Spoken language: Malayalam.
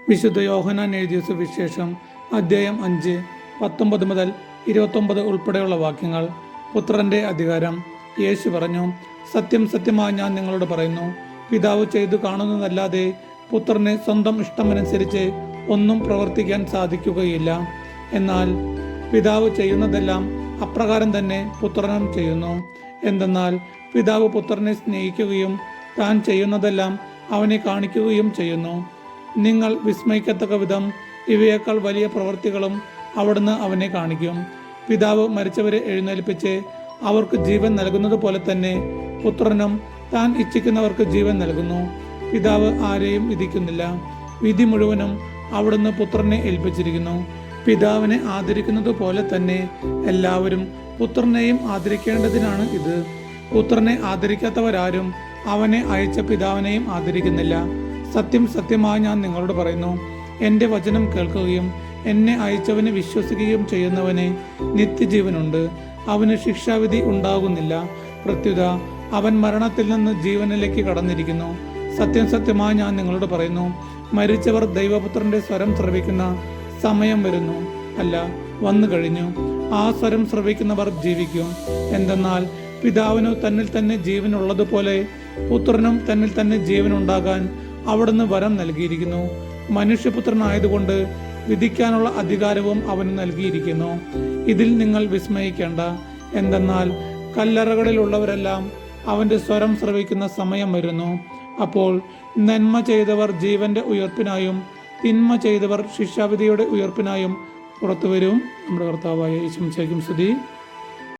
വിശുദ്ധ യോഹന്നാൻ എഴുതിയ സുവിശേഷം അധ്യായം 5 19 മുതൽ 29 ഉൾപ്പെടെയുള്ള വാക്യങ്ങൾ. പുത്രന്റെ അധികാരം. യേശു പറഞ്ഞു, സത്യം സത്യമായി ഞാൻ നിങ്ങളോട് പറയുന്നു, പിതാവ് ചെയ്തു കാണുന്നതല്ലാതെ പുത്രന് സ്വന്തം ഇഷ്ടമനുസരിച്ച് ഒന്നും പ്രവർത്തിക്കാൻ സാധിക്കുകയില്ല. എന്നാൽ പിതാവ് ചെയ്യുന്നതെല്ലാം അപ്രകാരം തന്നെ പുത്രനും ചെയ്യുന്നു. എന്തെന്നാൽ പിതാവ് പുത്രനെ സ്നേഹിക്കുകയും താൻ ചെയ്യുന്നതെല്ലാം അവനെ കാണിക്കുകയും ചെയ്യുന്നു. നിങ്ങൾ വിസ്മയിക്കത്തക്ക വിധം ഇവയേക്കാൾ വലിയ പ്രവൃത്തികളും അവിടുന്ന് അവനെ കാണിക്കും. പിതാവ് മരിച്ചവരെ എഴുന്നേൽപ്പിച്ച് അവർക്ക് ജീവൻ നൽകുന്നത് പോലെ തന്നെ പുത്രനും താൻ ഇച്ഛിക്കുന്നവർക്ക് ജീവൻ നൽകുന്നു. പിതാവ് ആരെയും വിധിക്കുന്നില്ല, വിധി മുഴുവനും അവിടുന്ന് പുത്രനെ ഏൽപ്പിച്ചിരിക്കുന്നു. പിതാവിനെ ആദരിക്കുന്നത് പോലെ തന്നെ എല്ലാവരും പുത്രനെയും ആദരിക്കേണ്ടതിനാണ് ഇത്. പുത്രനെ ആദരിക്കാത്തവരാരും അവനെ അയച്ച പിതാവിനെയും ആദരിക്കുന്നില്ല. സത്യം സത്യമായി ഞാൻ നിങ്ങളോട് പറയുന്നു, എൻ്റെ വചനം കേൾക്കുകയും എന്നെ അയച്ചവനെ വിശ്വസിക്കുകയും ചെയ്യുന്നവന് നിത്യജീവനുണ്ട്. അവന് ശിക്ഷാവിധി ഉണ്ടാകുന്നില്ല. പ്രത്യുത അവൻ മരണത്തിൽ നിന്ന് ജീവനിലേക്ക് കടന്നിരിക്കുന്നു. സത്യം സത്യമായി ഞാൻ നിങ്ങളോട് പറയുന്നു, മരിച്ചവർ ദൈവപുത്രന്റെ സ്വരം ശ്രവിക്കുന്ന സമയം വരുന്നു, അല്ല വന്നു കഴിഞ്ഞു. ആ സ്വരം ശ്രവിക്കുന്നവർ ജീവിക്കും. എന്തെന്നാൽ പിതാവിനു തന്നിൽ തന്നെ ജീവനുള്ളതുപോലെ പുത്രനും തന്നിൽ തന്നെ ജീവനുണ്ടാകാൻ അവിടുന്ന് വരം നൽകിയിരിക്കുന്നു. മനുഷ്യപുത്രനായതുകൊണ്ട് വിധിക്കാനുള്ള അധികാരവും അവന് നൽകിയിരിക്കുന്നു. ഇതിൽ നിങ്ങൾ വിസ്മയിക്കേണ്ട. എന്തെന്നാൽ കല്ലറകളിലുള്ളവരെല്ലാം അവന്റെ സ്വരം ശ്രവിക്കുന്ന സമയം വരുന്നു. അപ്പോൾ നന്മ ചെയ്തവർ ജീവന്റെ ഉയർപ്പിനായും തിന്മ ചെയ്തവർ ശിക്ഷാവിധിയുടെ ഉയർപ്പിനായും പുറത്തു വരും. നമ്മുടെ കർത്താവായ യേശുമിശിഹായ്ക്ക് സ്തുതി.